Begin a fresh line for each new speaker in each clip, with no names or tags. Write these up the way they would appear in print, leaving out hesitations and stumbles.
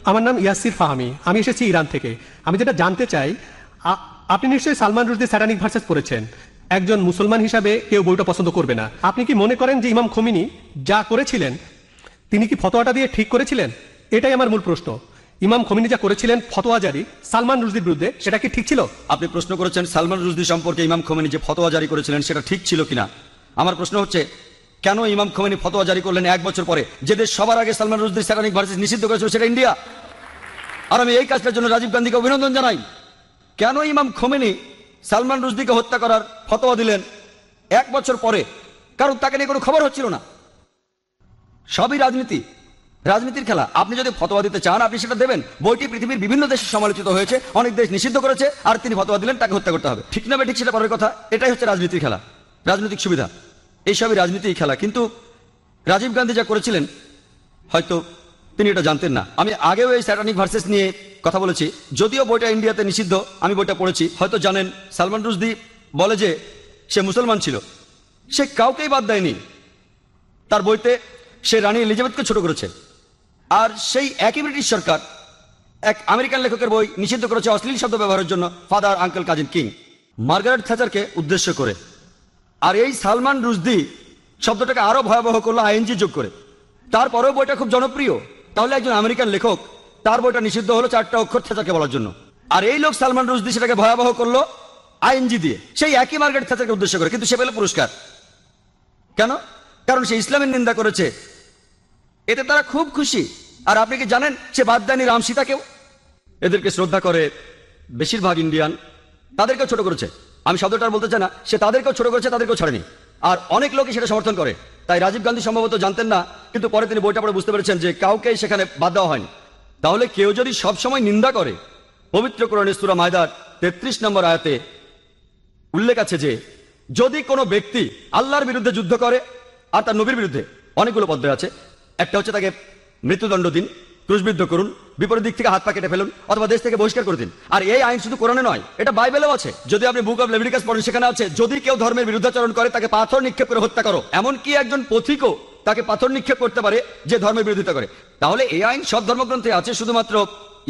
আমার নাম ইয়াসির ফাহামি, আমি এসেছি ইরান থেকে। আমি যেটা জানতে চাই, আপনি নিশ্চয়ই সালমান রুশদির স্যাটানিক ভার্সেস পড়েছেন। একজন মুসলমান হিসাবে কেউ বইটা পছন্দ করবে না। আপনি কি মনে করেন যে ইমাম খোমেনি যা করেছিলেন তিনি কি ফতোয়াটা দিয়ে ঠিক করেছিলেন? এটাই আমার মূল প্রশ্ন। ইমাম খোমেনি যা করেছিলেন ফতোয়া জারি সালমান রুশদির বিরুদ্ধে, সেটা কি ঠিক ছিল?
আপনি প্রশ্ন করেছেন সালমান রুশদি সম্পর্কে ইমাম খোমেনি যে ফতোয়া জারি করেছিলেন সেটা ঠিক ছিল কিনা। আমার প্রশ্ন হচ্ছে, কেন ইমাম খোমেনি ফতোয়া জারি করলেন 1 বছর পরে? যে দেশ সবার আগে সালমান রুশদির স্যাটানিক ভার্সেস নিষিদ্ধ করেছিল সেটা ইন্ডিয়া। আর আমি এই কাজটার জন্য রাজীব গান্ধীকে অভিনন্দন জানাই। কেন ইমাম খোমেনি সালমান রুশদিকে হত্যা করার ফতোয়া দিলেন 1 বছর পরে? কারণ তাকে নিয়ে কোনো খবর হচ্ছিল না। সবই রাজনীতির খেলা। আপনি যদি ফতোয়া দিতে চান আপনি সেটা দেবেন। বইটি পৃথিবীর বিভিন্ন দেশে সমালোচিত হয়েছে, অনেক দেশ নিষিদ্ধ করেছে, আর তিনি ফতোয়া দিলেন তাকে হত্যা করতে হবে। ঠিক না ঠিক সেটা পরের কথা। এটাই হচ্ছে রাজনীতির খেলা, রাজনৈতিক সুবিধা, এইসবই রাজনীতির খেলা। কিন্তু রাজীব গান্ধী যা করেছিলেন হয়তো তিনি এটা জানতেন না। আমি আগেও এই স্যাটানিক ভার্সেস নিয়ে কথা বলেছি, যদিও বইটা ইন্ডিয়াতে নিষিদ্ধ, আমি বইটা পড়েছি। হয়তো জানেন সালমান রুশদি বলে যে সে মুসলমান ছিল, সে কাউকেই বাদ দেয়নি। তার বইতে সে রানী এলিজাবেথকে ছোট করেছে। আর সেই একই ব্রিটিশ সরকার এক আমেরিকান লেখকের বই নিষিদ্ধ করেছে অশ্লীল শব্দ ব্যবহারের জন্য, father uncle cousin king, Margaret থ্যাচারকে উদ্দেশ্য করে। আর এই সালমান রুশদি শব্দটাকে আরো ভয়াবহ করলো আইএনজি যোগ করে। তারপরেও বইটা খুব জনপ্রিয়। তাহলে একজন আমেরিকান লেখক, তার বইটা নিষিদ্ধ হলো 4টা অক্ষর থ্যাচারকে বলার জন্য, আর এই লোক সালমান রুশদি সেটাকে ভয়াবহ করলো আইএনজি দিয়ে, সেই একই মার্গারেট থ্যাচারকে উদ্দেশ্য করে। কিন্তু সে পেল পুরস্কার কেন? কারণ সে ইসলামের নিন্দা করেছে, এতে তারা খুব খুশি। আর আপনি কি জানেন সে বাদ দেয়নি রাম সীতাকেও? এদেরকে শ্রদ্ধা করে বেশিরভাগ ইন্ডিয়ান, তাদেরকেও ছোট করেছে। আমি শব্দটা বলতে চাই না, সে তাদেরকেও ছোট করেছে, তাদেরকেও ছাড়েনি। আর অনেক লোকই সেটা সমর্থন করে। তাই রাজীব গান্ধী সম্ভবত জানতেন না, কিন্তু পরে তিনি বইটা পড়ে বুঝতে পেরেছেন যে কাউকেই সেখানে বাদ দেওয়া হয়নি। তাহলে কেউ যদি সবসময় নিন্দা করে, পবিত্র কোরআনে সূরা মায়দার 33 নম্বর আয়াতে উল্লেখ আছে যে যদি কোনো ব্যক্তি আল্লাহর বিরুদ্ধে যুদ্ধ করে, আর তার নবীর বিরুদ্ধে, অনেকগুলো পদ্ধতি আছে। একটা হচ্ছে তাকে মৃত্যুদণ্ড দিন, ক্রুশবিদ্ধ করুন, বিপরীত দিক থেকে হাত পা কেটে ফেলুন, অথবা দেশ থেকে বহিষ্কার করে দিন। আর এই আইন শুধু কোরআনে নয়, এটা বাইবেলেও আছে। যদি আপনি বুক অফ লেভিটিকাস পড়েন সেখানে আছে যদি কেউ ধর্মের বিরুদ্ধাচরণ করে তাকে পাথর নিক্ষেপ করে হত্যা করো। এমনকি একজন পথিকও তাকে পাথর নিক্ষেপ করতে পারে যে ধর্মের বিরোধিতা করে। তাহলে এই আইন সব ধর্মগ্রন্থে আছে, শুধুমাত্র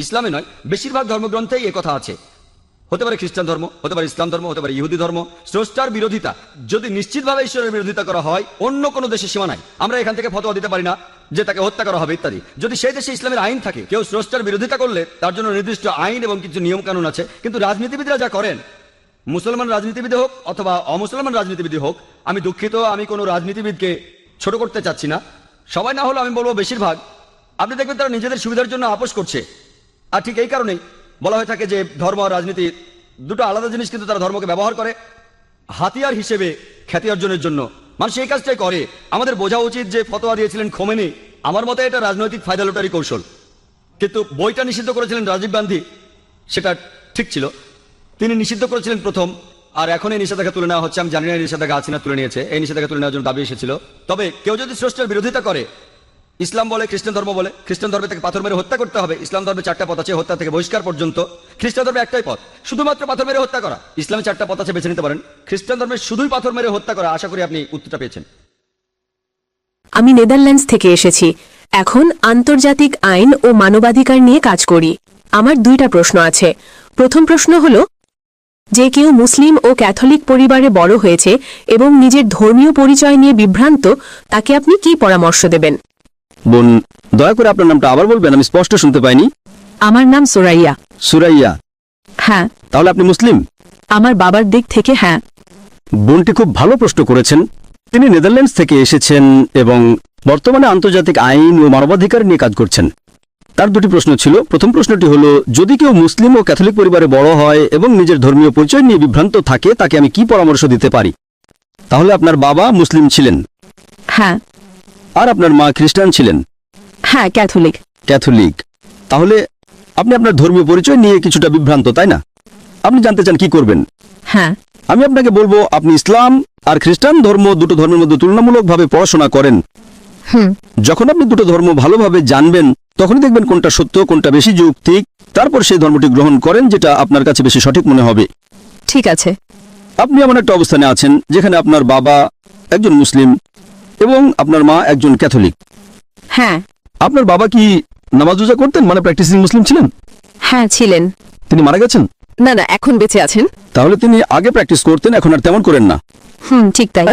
ইসলামে নয়, বেশিরভাগ ধর্মগ্রন্থেই এ কথা আছে। হতে পারে খ্রিস্টান ধর্ম, হতে পারে ইসলাম ধর্ম, হতে পারে ইহুদি ধর্ম। স্রষ্টার বিরোধিতা যদি নিশ্চিতভাবে ঈশ্বরের বিরোধিতা করা হয়, অন্য কোনো দেশে সীমা নাই। আমরা এখান থেকে ফতোয়া দিতে পারি না যে তাকে হত্যা করা হবে ইত্যাদি। যদি সেই দেশে ইসলামের আইন থাকে, কেউ স্রষ্টার বিরোধিতা করলে তার জন্য নির্দিষ্ট আইন এবং কিছু নিয়ম কানুন আছে। কিন্তু রাজনীতিবিদরা যা করেন, মুসলমান রাজনীতিবিদ হোক অথবা অমুসলমান রাজনীতিবিদ হোক, আমি দুঃখিত, আমি কোনো রাজনীতিবিদকে ছোট করতে চাচ্ছি না, সবাই না হলেও আমি বলবো বেশিরভাগ, আপনি দেখবেন তারা নিজেদের সুবিধার জন্য আপোষ করছে। আর ঠিক এই কারণেই বলা হয়ে থাকে যে ধর্ম আর রাজনীতি দুটো আলাদা জিনিস, কিন্তু তারা ধর্মকে ব্যবহার করে হাতিয়ার হিসেবে খ্যাতি অর্জনের জন্য। মানুষ এই কাজটাই করে। আমাদের বোঝা উচিত যে ফতোয়া দিয়েছিলেন খোমেনি, আমার মতে এটা রাজনৈতিক ফায়দা লুটারি কৌশল। কিন্তু বইটা নিষিদ্ধ করেছিলেন রাজীব গান্ধী, সেটা ঠিক ছিল। তিনি নিষিদ্ধ করেছিলেন প্রথম, আর এখন এই নিষেধাজ্ঞা তুলে নেওয়া হচ্ছে। আমি জানি না এই নিষেধাজ্ঞা আছে না তুলে নিয়েছে। এই নিষেধাজ্ঞা তুলে নেওয়ার জন্য দাবি এসেছিল। তবে কেউ যদি স্রষ্টার বিরোধিতা করে, ইসলাম বলে, খ্রিস্টান ধর্ম বলে, খ্রিস্টান ধর্মে তাকে পাথর মেরে হত্যা করতে হবে। ইসলাম ধর্মে 4টা পথ আছে, হত্যা থেকে বহিষ্কার পর্যন্ত। খ্রিস্টান ধর্মে একটাই পথ, শুধুমাত্র পাথর মেরে হত্যা করা। ইসলামে 4টা পথ আছে, বেছে নিতে পারেন। খ্রিস্টান ধর্মে শুধুই পাথর মেরে হত্যা করা। আশা করি আপনি উত্তরটা পেয়েছেন।
আমি নেদারল্যান্ডস থেকে এসেছি। এখন আন্তর্জাতিক আইন ও মানবাধিকার নিয়ে কাজ করি। আমার 2টা প্রশ্ন আছে। প্রথম প্রশ্ন হলো, যে কেউ মুসলিম ও ক্যাথলিক পরিবারে বড় হয়েছে এবং নিজের ধর্মীয় পরিচয় নিয়ে বিভ্রান্ত, তাকে আপনি কি পরামর্শ দেবেন?
বোন, দয়া করে আপনার নামটা আবার বলবেন, আমি স্পষ্ট শুনতে পাইনি।
আমার নাম সুরাইয়া।
সুরাইয়া?
হ্যাঁ।
তাহলে আপনি মুসলিম?
আমার বাবার দিক থেকে হ্যাঁ।
বোনটি খুব ভালো প্রশ্ন করেছেন। তিনি নেদারল্যান্ডস থেকে এসেছেন এবং বর্তমানে আন্তর্জাতিক আইন ও মানবাধিকার নিয়ে কাজ করছেন। তার 2টি প্রশ্ন ছিল। প্রথম প্রশ্নটি হলো, যদি কেউ মুসলিম ও ক্যাথলিক পরিবারে বড় হয় এবং নিজের ধর্মীয় পরিচয় নিয়ে বিভ্রান্ত থাকে, তাকে আমি কি পরামর্শ দিতে পারি? তাহলে আপনার বাবা মুসলিম ছিলেন?
হ্যাঁ।
আর আপনার মা খ্রিস্টান ছিলেন?
হ্যাঁ, ক্যাথলিক।
ক্যাথলিক। তাহলে আপনি আপনার ধর্মীয় পরিচয় নিয়ে কিছুটা বিভ্রান্ত, তাই না? আপনি জানতে চান কি করবেন?
হ্যাঁ।
আমি আপনাকে বলবো, আপনি ইসলাম আর খ্রিস্টান ধর্ম, দুটো ধর্মের মধ্যে তুলনামূলকভাবে পড়াশোনা করেন। যখন আপনি দুটো ধর্ম ভালোভাবে জানবেন, তখনই দেখবেন কোনটা সত্য, কোনটা বেশি যৌক্তিক। তারপর সেই ধর্মটি গ্রহণ করেন যেটা আপনার কাছে বেশি সঠিক মনে হবে।
ঠিক আছে।
আপনি এমন একটা অবস্থানে আছেন যেখানে আপনার বাবা একজন মুসলিম এবং আপনার মা একজন ক্যাথলিক।
হ্যাঁ।
আপনার বাবা কি নামাজ রোজা করতেন, মানে প্র্যাকটিসিং মুসলিম ছিলেন?
হ্যাঁ ছিলেন।
তিনি মারা গেছেন?
না না, এখন বেঁচে আছেন।
তাহলে তিনি আগে প্র্যাকটিস করতেন, এখন আর তেমন করেন না।
ঠিক তাই।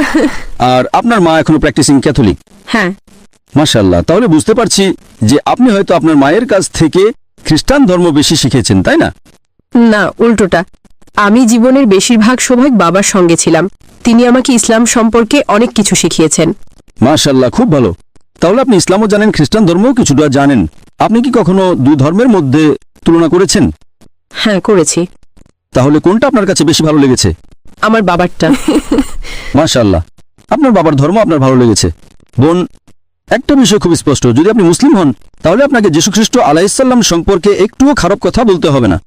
আর আপনার মা এখনো প্র্যাকটিসিং ক্যাথলিক?
হ্যাঁ।
মাশাআল্লাহ, তাহলে বুঝতে পারছি যে আপনি হয়তো আপনার মায়ের কাছ থেকে খ্রিস্টান ধর্ম বেশি শিখেছেন, তাই না?
না, উল্টোটা। আমি জীবনের বেশিরভাগ সময় বাবার সঙ্গে ছিলাম। তিনি আমাকে ইসলাম সম্পর্কে অনেক কিছু শিখিয়েছেন।
মাশাআল্লাহ, খুব ভালো। তাহলে আপনি ইসলামও জানেন, খ্রিস্টান ধর্মও কিছুটা জানেন। আপনি কি কখনো দুই ধর্মের মধ্যে তুলনা করেছেন?
হ্যাঁ, করেছি।
তাহলে কোনটা আপনার কাছে বেশি ভালো লেগেছে?
আমার বাবারটা।
মাশাআল্লাহ, আপনার বাবার ধর্ম আপনার ভালো লেগেছে। বোন, একটা বিষয় খুব স্পষ্ট, যদি আপনি মুসলিম হন তাহলে আপনাকে যীশুখ্রিস্ট আলাইহিসসালাম সম্পর্কে একটুও খারাপ কথা বলতে হবে না।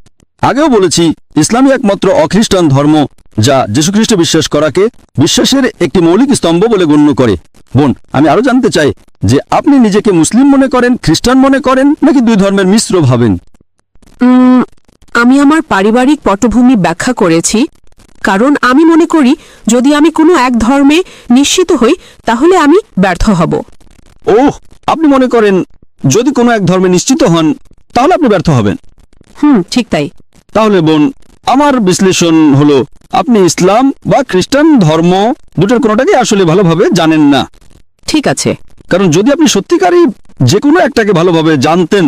আগেও বলেছি, ইসলামই একমাত্র অখ্রিস্টান ধর্ম যা যীশুখ্রিস্টে বিশ্বাস করাকে বিশ্বাসের একটি মৌলিক স্তম্ভ বলে গণ্য করে। বোন, আমি আরো জানতে চাই যে আপনি নিজেকে মুসলিম মনে করেন, খ্রিস্টান মনে করেন, নাকি দুই ধর্মের মিশ্র ভাবেন?
আমি আমার পারিবারিক পটভূমি ব্যাখ্যা করেছি, কারণ আমি মনে করি যদি আমি কোনো এক ধর্মে নিশ্চিত হই তাহলে আমি ব্যর্থ হব।
ওহ, আপনি মনে করেন যদি কোনো এক ধর্মে নিশ্চিত হন তাহলে আপনি ব্যর্থ হবেন?
ঠিক তাই।
তাহলে বোন, আমার বিশ্লেষণ হলো আপনি ইসলাম বা খ্রিস্টান ধর্ম দুটোর কোনোটাকে আসলে ভালোভাবে জানেন না।
ঠিক আছে।
কারণ যদি আপনি সত্যিকারই যে কোনো একটাকে ভালোভাবে জানতেন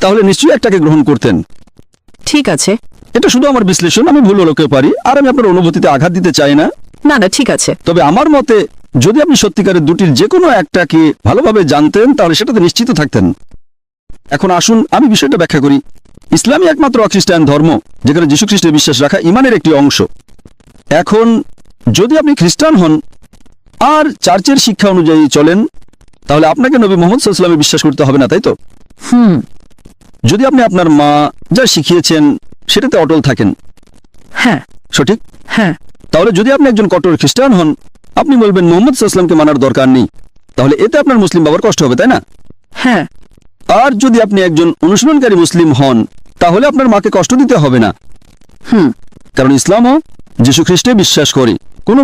তাহলে নিশ্চয়ই একটাকে গ্রহণ করতেন।
ঠিক আছে।
এটা শুধু আমার বিশ্লেষণ, আমি ভুল হলেও পারি, আর আমি আপনার অনুভূতিতে আঘাত দিতে চাই না।
না না, ঠিক আছে।
তবে আমার মতে যদি আপনি সত্যিকারের দুটির যে কোনো একটাকে ভালোভাবে জানতেন তাহলে সেটাতে নিশ্চিত থাকতেন। এখন আসুন আমি বিষয়টা ব্যাখ্যা করি। ইসলামই একমাত্র অখ্রিস্টান ধর্ম যেখানে যীশুখ্রিস্টে বিশ্বাস রাখা ঈমানের একটি অংশ। এখন যদি আপনি খ্রিস্টান হন আর চার্চের শিক্ষা অনুযায়ী চলেন তাহলে আপনাকে নবী মুহাম্মদ সাল্লাল্লাহু আলাইহি ওয়াসাল্লামে বিশ্বাস করতে হবে না, তাই তো? যদি আপনি আপনার মা যা শিখিয়েছেন সেটাতে অটল থাকেন।
হ্যাঁ।
সঠিক?
হ্যাঁ।
তাহলে যদি আপনি একজন কট্টর খ্রিস্টান হন, আপনি বলবেন মুহাম্মদ সাল্লাল্লাহু আলাইহি ওয়াসাল্লামকে মানার দরকার নেই, তাহলে এতে আপনার মুসলিম বাবার কষ্ট হবে, তাই না?
হ্যাঁ।
আর যদি আপনি একজন অনুশীলনকারী মুসলিম হন তাহলে আপনার মাকে কষ্ট দিতে হবে না। কারণ ইসলামও যীশুখ্রিস্টে বিশ্বাস করে। কোনো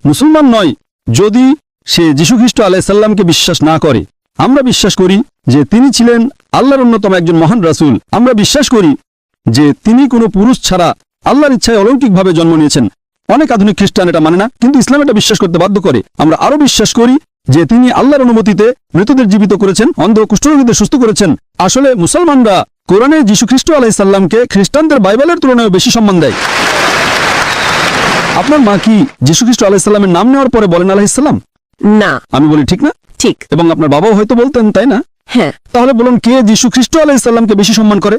মুসলমান নয় যদি সে যীশুখ্রিস্ট আলাইহিস সালামকে বিশ্বাস না করে। আমরা বিশ্বাস করি যে তিনি ছিলেন আল্লাহর অন্যতম একজন মহান রাসূল। আমরা বিশ্বাস করি যে তিনি কোনো পুরুষ ছাড়া আল্লাহর ইচ্ছায় অলৌকিকভাবে জন্ম নিয়েছেন। অনেক আধুনিক খ্রিস্টান এটা মানে না, কিন্তু ইসলাম এটা বিশ্বাস করতে বাধ্য করে। আমরা আরো বিশ্বাস করি যে তিনি আল্লাহর অনুমতিতে মৃতদের জীবিত করেছেন, অন্ধ কুষ্ঠরোগীদের সুস্থ করেছেন। আসলে মুসলমানরা কোরআনে যীশুখ্রিস্ট আলাইহিস সালামকে খ্রিস্টানদের বাইবেলের তুলনায় বেশি সম্মান দেয়। আপনার মা কি যীশুখ্রিস্ট আলাইহিস সালামের নাম নেওয়ার পরে বলেন আলাইহিস সালাম?
না।
আমি বলি ঠিক না?
ঠিক।
এবং আপনার বাবাও হয়তো বলতেন, তাই না?
হ্যাঁ।
তাহলে বলুন, কে যীশুখ্রিস্ট আলাইহিস সালামকে বেশি সম্মান করে?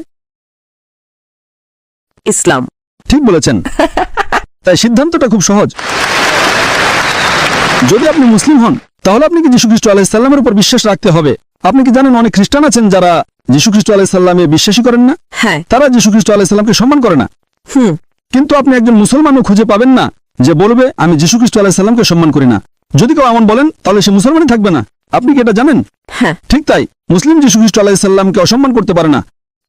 ইসলাম।
ঠিক বলেছেন। তাই সিদ্ধান্তটা খুব সহজ। যদি আপনি মুসলিম হন তাহলে আপনি কি যীশুখ্রিস্ট আলাইহিস সালামের উপর বিশ্বাস রাখতে হবে। আপনি কি জানেন অনেক খ্রিস্টান আছেন যারা যীশুখ্রিস্ট আলাইহিস সালামে বিশ্বাসই করেন না?
হ্যাঁ।
তারা যীশুখ্রিস্ট আলাইহিস সালামকে সম্মান করে না। কিন্তু আপনি একজন মুসলমানও খুঁজে পাবেন না যে বলবে আমি যীশুখ্রিস্ট আলাইহিস সালামকে সম্মান করি না। যদি কেউ এমন বলেন তাহলে সে মুসলমানই থাকবে না। আপনি কি এটা জানেন?
হ্যাঁ।
ঠিক তাই, মুসলিম যীশুখ্রিস্ট আলাইহিস সালামকে অসম্মান করতে পারে না।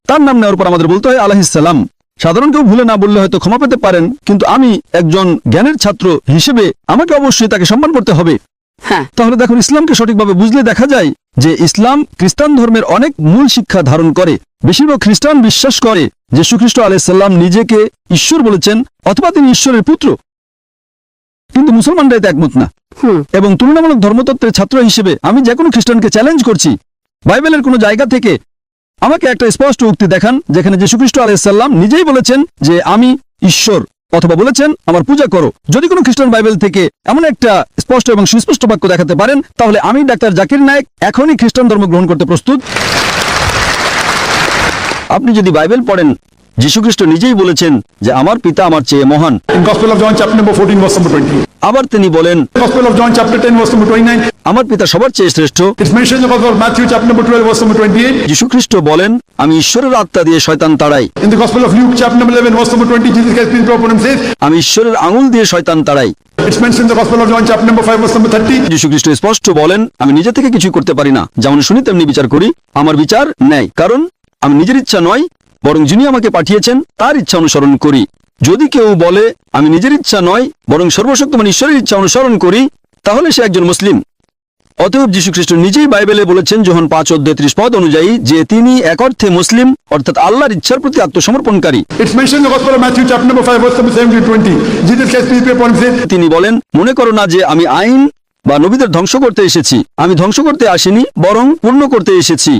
তার নাম নেওয়ার পর আমাদের বলতে হয় আলাইহিস সালাম। সাধারণ কেউ ভুলে না বললে হয়তো ক্ষমা পেতে পারেন, কিন্তু আমি একজন জ্ঞানের ছাত্র হিসেবে আমাকে অবশ্যই তাকে সম্মান করতে হবে।
হ্যাঁ।
তাহলে দেখুন, ইসলামকে সঠিকভাবে বুঝলে দেখা যায় যে ইসলাম খ্রিস্টান ধর্মের অনেক মূল শিক্ষা ধারণ করে। বেশিরভাগ খ্রিস্টান বিশ্বাস করে যে যীশুখ্রিস্ট আলাইহিস সালাম নিজেকে ঈশ্বর বলেছেন অথবা তিনি ঈশ্বরের পুত্র, কিন্তু মুসলমানরা এতে একমত না। এবং তুলনামূলক ধর্মতত্ত্বের ছাত্র হিসেবে আমি যে কোনো খ্রিস্টানকে চ্যালেঞ্জ করছি, বাইবেলের কোনো জায়গা থেকে আমাকে একটা স্পষ্ট উক্তি দেখান যেখানে যীশুখ্রিস্ট আলাইহিস সালাম নিজেই বলেছেন যে আমি ঈশ্বর, অথবা বলেছেন আমার পূজা করো। যদি কোনো খ্রিস্টান বাইবেল থেকে এমন একটা স্পষ্ট এবং সুস্পষ্ট বাক্য দেখাতে পারেন তাহলে আমি ডাক্তার জাকির নায়েক এখনই খ্রিস্টান ধর্ম গ্রহণ করতে প্রস্তুত। আপনি যদি বাইবেল পড়েন, যীশুখ্রিস্ট নিজেই বলেছেন যে আমার পিতা আমার চেয়ে মহান।
In Gospel of John chapter number 14 verse number 20.
আবার তিনি বলেন
Gospel of John chapter 10 verse number 29.
আমার পিতা সবার চেয়ে শ্রেষ্ঠ।
It's mentioned in the Gospel of Matthew chapter number 12 verse number 28.
যীশুখ্রিস্ট বলেন আমি ঈশ্বরের আত্মা দিয়ে শয়তান তাড়াই।
In the Gospel of Luke chapter number 11 verse number 20, Jesus Christ peace be upon him says.
আমি ঈশ্বরের আঙুল দিয়ে শয়তান তাড়াই।
It's mentioned in the Gospel of John chapter number 5 verse number 30.
যীশুখ্রিস্ট স্পষ্ট বলেন আমি নিজে থেকে কিছু করতে পারি না, যেমন শুনি তেমনি বিচার করি। আমার বিচার ন্যায়, কারণ আমি নিজের ইচ্ছা নয় বরং যিনি আমাকে পাঠিয়েছেন তার ইচ্ছা অনুসরণ করি। যদি কেউ বলে আমি নিজের ইচ্ছা নয় বরং সর্বশক্তিমান ঈশ্বরের ইচ্ছা অনুসরণ করি তাহলে সে একজন মুসলিম। অতএব যীশুখ্রিস্ট নিজেই বাইবেলে বলেছেন যোহন 5:30 অনুযায়ী যে তিনি এক অর্থে মুসলিম, অর্থাৎ আল্লাহর ইচ্ছার প্রতি আত্মসমর্পণকারী।
It's mentioned in the Gospel of Matthew, chapter number 5, verse number 17-20. Jesus Christ, peace be upon him, said,
তিনি বলেন, মনে করো না যে আমি আইন বা নবীদের ধ্বংস করতে এসেছি। আমি ধ্বংস করতে আসিনি, বরং পূর্ণ করতে এসেছি।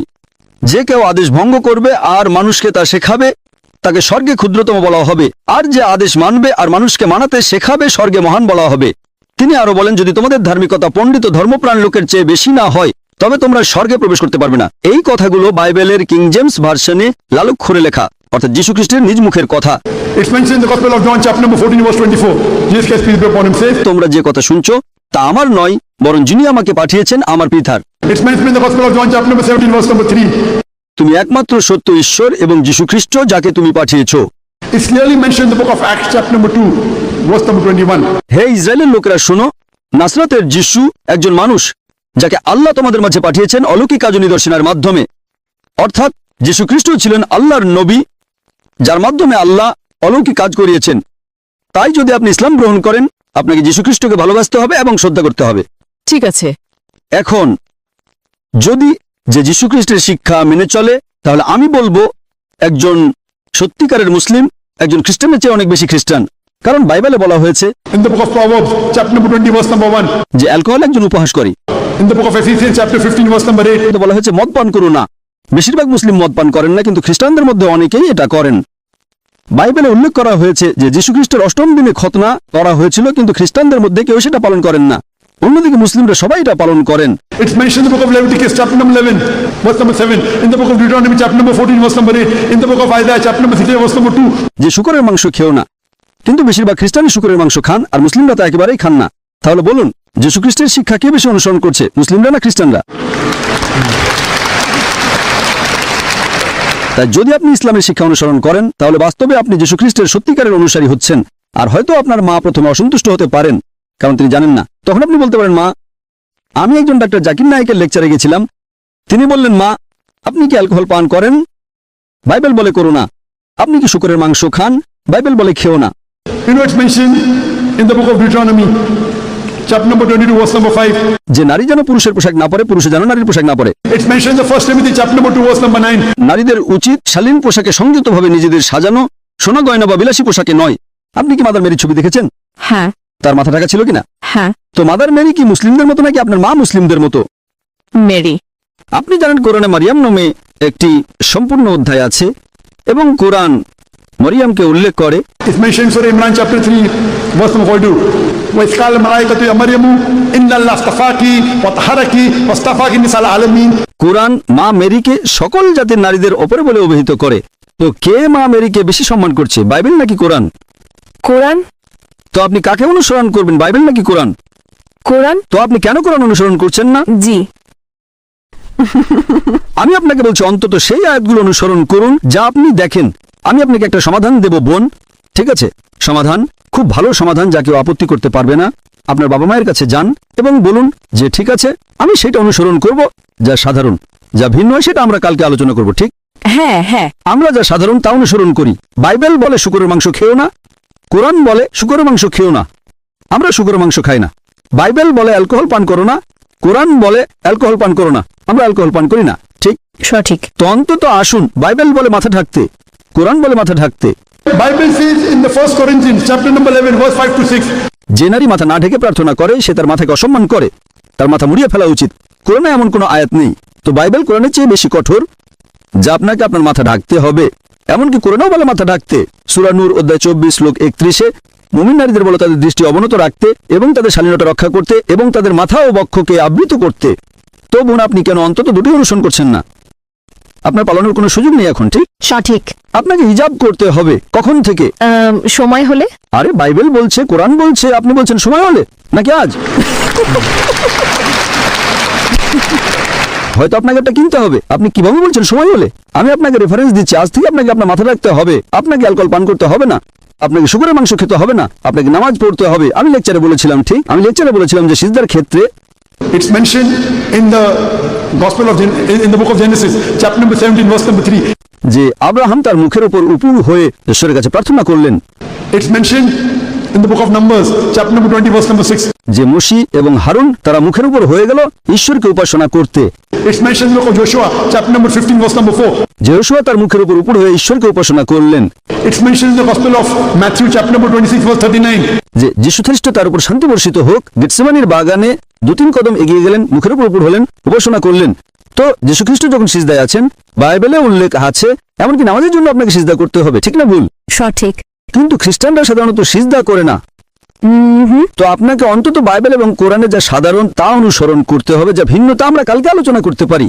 যে কেউ আদেশ ভঙ্গ করবে আর মানুষকে তা শেখাবে, তাকে স্বর্গে ক্ষুদ্রতম বলা হবে, আর যে আদেশ মানবে আর মানুষকে মানাতে শেখাবে, স্বর্গে মহান বলা হবে। তিনি আরো বলেন, যদি তোমাদের ধার্মিকতা পণ্ডিত ও ধর্মপ্রাণ লোকের চেয়ে বেশি না হয়, তবে তোমরা স্বর্গে প্রবেশ করতে পারবে না। এই কথাগুলো বাইবেলের কিং জেমস ভার্সনে লালুক্ষরে লেখা, অর্থাৎ যীশুখ্রিস্টের নিজ মুখের কথা।
it's mentioned in the Gospel of John, chapter number 14, verse 24. Jesus Christ, peace be upon him, says,
তোমরা যে কথা শুনছো তা আমার নয়, বরং যিনি আমাকে পাঠিয়েছেন আমার পিতার।
it's mentioned in the Gospel of John, chapter number 17, verse number 3.
তুমি একমাত্র সত্য ঈশ্বর এবং যীশুখ্রিস্ট যাকে তুমি পাঠিয়েছো।
It's clearly mentioned in the book of Acts, chapter number 2, verse number 21.
হে ইসরায়েলের লোকেরা শোনো, নাসরাতের যিশু একজন মানুষ যাকে আল্লাহ তোমাদের মাঝে পাঠিয়েছেন অলৌকিক কাজ ও নিদর্শনের মাধ্যমে, অর্থাৎ যীশুখ্রিস্ট ছিলেন আল্লাহর নবী যার মাধ্যমে আল্লাহ অলৌকিক কাজ করিয়েছেন। তাই যদি আপনি ইসলাম গ্রহণ করেন, আপনাকে যীশুখ্রিস্টকে ভালোবাসতে হবে এবং শ্রদ্ধা করতে হবে।
ঠিক আছে।
এখন যদি যে যীশুখ্রিস্টের শিক্ষা মেনে চলে, তাহলে আমি বলবো একজন সত্যিকারের মুসলিম একজন খ্রিস্টানের চেয়ে অনেক বেশি খ্রিস্টান। কারণ বাইবেলে বলা হয়েছে
In the book of Proverbs, chapter number 20, verse number 1.
যে অ্যালকোহল একজন উপহাস করে।
In the book of Ephesians, chapter 15, verse number 8.
কিন্তু বলা হয়েছে মদ পান করো না। বেশিরভাগ মুসলিম মদ পান করেন না, কিন্তু খ্রিস্টানদের মধ্যে অনেকেই এটা করেন। বাইবেলে উল্লেখ করা হয়েছে যে যীশুখ্রিস্টের অষ্টম দিনে খতনা করা হয়েছিল, কিন্তু খ্রিস্টানদের মধ্যে কেউ সেটা পালন করেন না। অন্যদিকে মুসলিমরা সবাই এটা পালন করেন।
It's mentioned in the book of Leviticus, chapter number 11, verse number 7. In the book of Deuteronomy, chapter number 14, verse number 8. In the book of Isaiah, chapter number 16, verse number 2.
যে শূকরের মাংস খেও না, কিন্তু বেশিরভাগ খ্রিস্টানই শূকরের মাংস খান, আর মুসলিমরা তা একেবারেই খান না। তাহলে বলুন, যীশুখ্রিস্টের শিক্ষা কে বেশি অনুসরণ করছে, মুসলিমরা না খ্রিস্টানরা? তাই যদি আপনি ইসলামের শিক্ষা অনুসরণ করেন, তাহলে বাস্তবে আপনি যীশুখ্রিস্টের সত্যিকারের অনুসারী হচ্ছেন। আর হয়তো আপনার মা প্রথমে অসন্তুষ্ট হতে পারেন, কারণ তিনি জানেন না। তখন আপনি বলতে পারেন, মা, আমি একজন ডাক্তার জাকির নায়েকের লেকচারে গেছিলাম, তিনি বললেন, মা, আপনি কি অ্যালকোহল পান করেন? বাইবেল বলে করো না। আপনি কি শূকরের মাংস খান? বাইবেল বলে খেও না।
You know, it's mentioned in the book of Deuteronomy, chapter number 22, verse number 5.
যে নারী যেন পুরুষের পোশাক না পরে, পুরুষে যেন নারীর পোশাক না পরে।
It's mentioned in the first Timothy, chapter number 2, verse number 9.
নারীদের উচিত শালীন পোশাকে সংযুক্তভাবে নিজেদের সাজানো, সোনা গয়না বা বিলাসী পোশাকে নয়। আপনি কি মাদার মেরির ছবি দেখেছেন?
হ্যাঁ।
তার মাথা ঢাকা ছিল কিনা?
হ্যাঁ।
তো মাদার মেরি কি মুসলিমদের মতো নাকি আপনার মা মুসলিমদের মতো?
মেরি।
আপনি জানেন কোরআনে মারিয়াম নামে একটি সম্পূর্ণ অধ্যায় আছে, এবং কোরআন মরিয়ামকে উল্লেখ করে।
It's mentioned in Surah Imran, chapter 3, verse number 42. وَإِذْ قَالَ الْمَلَائِكَةُ يَا مَرْيَمُ إِنَّ اللَّهَ اصْطَفَاكِ وَطَهَّرَكِ وَاصْطَفَاكِ نِسَاءَ الْعَالَمِينَ.
কোরআন মা মেরিকে সকল জাতির নারীদের ওপরে বলে অভিহিত করে। তো কে মা মেরিকে বেশি সম্মান করছে, বাইবেল নাকি কোরআন?
কোরআন।
তো আপনি কাকে অনুসরণ করবেন, বাইবেল নাকি কোরআন?
কোরআন।
তো আপনি কেন কোরআন অনুসরণ করছেন না?
জি।
আমি আপনাকে বলছি, অন্তত সেই আয়াতগুলো অনুসরণ করুন যা আপনি দেখেন। আমি আপনাকে একটা সমাধান দেব বোন, ঠিক আছে? সমাধান, খুব ভালো সমাধান, যা কেউ আপত্তি করতে পারবে না। আপনার বাবা মায়ের কাছে যান এবং বলুন যে ঠিক আছে, আমি সেটা অনুসরণ করব যা সাধারণ। যা ভিন্ন হয় সেটা আমরা কালকে আলোচনা করব, ঠিক?
হ্যাঁ হ্যাঁ।
আমরা যা সাধারণ তা অনুসরণ করি। বাইবেল বলে শূকরের মাংস খেও না, কোরআন বলে শূকরের মাংস খেও না। আমরা শূকরের মাংস খাই না। বাইবেল বলে অ্যালকোহল পান করো না, কোরআন বলে অ্যালকোহল পান করো না। আমরা অ্যালকোহল পান করি না, ঠিক?
সঠিক।
তো অন্তত আসুন, বাইবেল বলে মাথা ঢাকতে, কোরআন বলে মাথা ঢাকতে।
Bible says in the 1 Corinthians, chapter number 11, verse 5 to 6.
যে নারী মাথা না ঢেকে প্রার্থনা করে, সে তার মাথাকে অসম্মান করে, তার মাথা মুড়িয়ে ফেলা উচিত। কোরআনে এমন কোনো আয়াত নেই। তো বাইবেল কোরআনের চেয়ে বেশি কঠোর, যা আপনাকে আপনার মাথা ঢাকতে হবে। এমনকি কোরআনেও বলে মাথা ঢাকতে। সূরা নূর অধ্যায় 24 শ্লোক 31-এ মুমিন নারীদের বলে তাদের দৃষ্টি অবনত রাখতে এবং তাদের শালীনতা রক্ষা করতে এবং তাদের মাথা ও বক্ষকে আবৃত করতে। তো বোন, আপনি কেন অন্তত দুটি অনুসরণ করছেন না? আপনার পালনের কোনো সুযোগ নেই এখন, ঠিক?
সঠিক।
আপনাকে হিজাব করতে হবে। কখন থেকে?
সময় হলে।
আরে বাইবেল বলছে, কোরআন বলছে, আপনি বলছেন সময় হলে, নাকি আজ? হয়তো আপনাকে এটা কিনতে হবে। আপনি কিভাবে বলছেন সময় হলে? আমি আপনাকে রেফারেন্স দিচ্ছি। আজ থেকে আপনাকে আপনার মাথা রাখতে হবে। আপনাকে অ্যালকোহল পান করতে হবে না, আপনাকে শূকরের মাংস খেতে হবে না, আপনাকে নামাজ পড়তে হবে। আমি লেকচারে বলেছিলাম, ঠিক? আমি লেকচারে বলেছিলাম যে সিজদার ক্ষেত্রে
It's mentioned in the Gospel of in the book of Genesis, chapter number 17, verse number 3.
যে আব্রাহাম তার মুখের উপর উপুড় হয়ে ঈশ্বরের কাছে প্রার্থনা করলেন।
It's mentioned in the book of Numbers, chapter number 20, verse number 6.
যে মুশি এবং হারুন তারা মুখের উপর হয়ে গেল ঈশ্বরকে উপাসনা করতে।
It's mentioned in the book of Joshua, chapter number 15, verse number 4.
যেহোশুয়া তার মুখের উপর হয়ে ঈশ্বরকে উপাসনা করলেন।
It's mentioned in the Gospel of Matthew, chapter number 26, verse 39.
যে যীশু খ্রিস্ট তার উপর শান্তি বর্ষিত হোক গেতসেমানির বাগানে 2-3 কদম এগিয়ে গেলেন, মুখের উপর হলেন, উপাসনা করলেন। তো যীশু খ্রিস্ট যখন সিজদায় আছেন, বাইবেলে উল্লেখ আছে এমনকি নামাজের জন্য আপনাকে সিজদা করতে হবে, ঠিক না ভুল?
সঠিক।
কিন্তু খ্রিস্টানরা সাধারণত সিজদা করে না। তো আপনাকে অন্তত বাইবেল এবং কোরআনে যা সাধারণ তা অনুসরণ করতে হবে, যা ভিন্ন তা আমরা কালকে আলোচনা করতে পারি।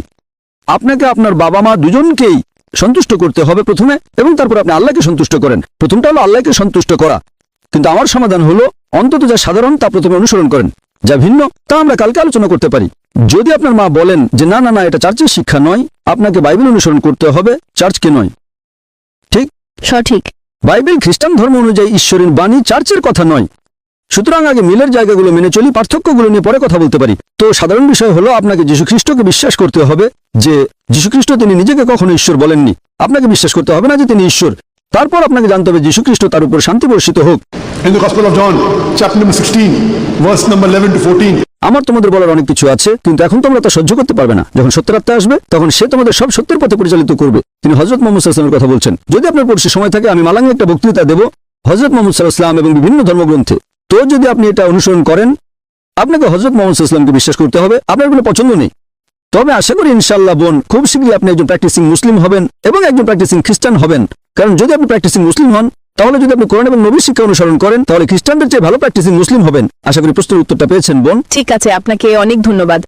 আপনাকে আপনার বাবা মা দুজনকেই সন্তুষ্ট করতে হবে প্রথমে, এবং তারপর আপনি আল্লাহকে সন্তুষ্ট করেন। প্রথমটা হলো আল্লাহকে সন্তুষ্ট করা, কিন্তু আমার সমাধান হলো অন্তত যা সাধারণ তা প্রথমে অনুসরণ করেন, যা ভিন্ন তা আমরা কালকে আলোচনা করতে পারি। যদি আপনার মা বলেন যে না না না এটা চার্চের শিক্ষা নয়, আপনাকে বাইবেল অনুসরণ করতে হবে, চার্চকে নয়। ঠিক?
সঠিক।
বাইবেল খ্রিস্টান ধর্ম অনুযায়ী ঈশ্বরের বাণী, চার্চের কথা নয়। সুতরাং আগে মিলের জায়গাগুলো মেনে চলি, পার্থক্যগুলো নিয়ে পরে কথা বলতে পারি। তো সাধারণ বিষয় হলো আপনাকে যীশুখ্রিস্টকে বিশ্বাস করতে হবে যে যীশুখ্রিস্ট তিনি নিজেকে কখনো ঈশ্বর বলেননি। আপনাকে বিশ্বাস করতে হবে না যে তিনি ঈশ্বর। তারপর আপনাকে জানতে হবে যীশুখ্রিস্ট তার উপর শান্তি বর্ষিত হোক।
In the Gospel of John, chapter number 16, verse number 11 to 14.
আমার তোমাদের বলার অনেক কিছু আছে, কিন্তু এখন তোমরা তা সহ্য করতে পারবে না। যখন সত্যের আত্মা আসবে তখন সে তোমাদের সব সত্যের পথে পরিচালিত করবে। তিনি হযরত মুহাম্মদ সাল্লাল্লাহু আলাইহি ওয়াসাল্লামের কথা বলছেন। যদি আপনার পড়শি সময় থাকে আমি মালাঙ্গে একটা বক্তৃতা দেব হযরত মুহাম্মদ সাল্লাল্লাহু আলাইহি ওয়াসাল্লাম এবং বিভিন্ন ধর্মগ্রন্থে। তো যদি আপনি এটা অনুসরণ করেন, আপনাকে হযরত মুহাম্মদ সাল্লাল্লাহু আলাইহি ওয়াসাল্লামকে বিশ্বাস করতে হবে। আপনার কোনো পছন্দ নেই। তবে আশা করি ইনশাআল্লাহ বোন, খুব শীঘ্রই আপনি একজন প্র্যাকটিসিং মুসলিম হবেন এবং একজন প্র্যাকটিসিং খ্রিস্টান হবেন। কারণ যদি আপনি প্র্যাকটিসিং মুসলিম হন, তাহলে যদি আপনি কোরআন এবং নবীর শিক্ষা অনুসরণ করেন, তাহলে খ্রিস্টানদের চেয়ে ভালো প্র্যাকটিসিং মুসলিম হবেন। আশা করি প্রশ্নের উত্তরটা পেয়েছেন বোন।
ঠিক আছে, আপনাকে অনেক ধন্যবাদ।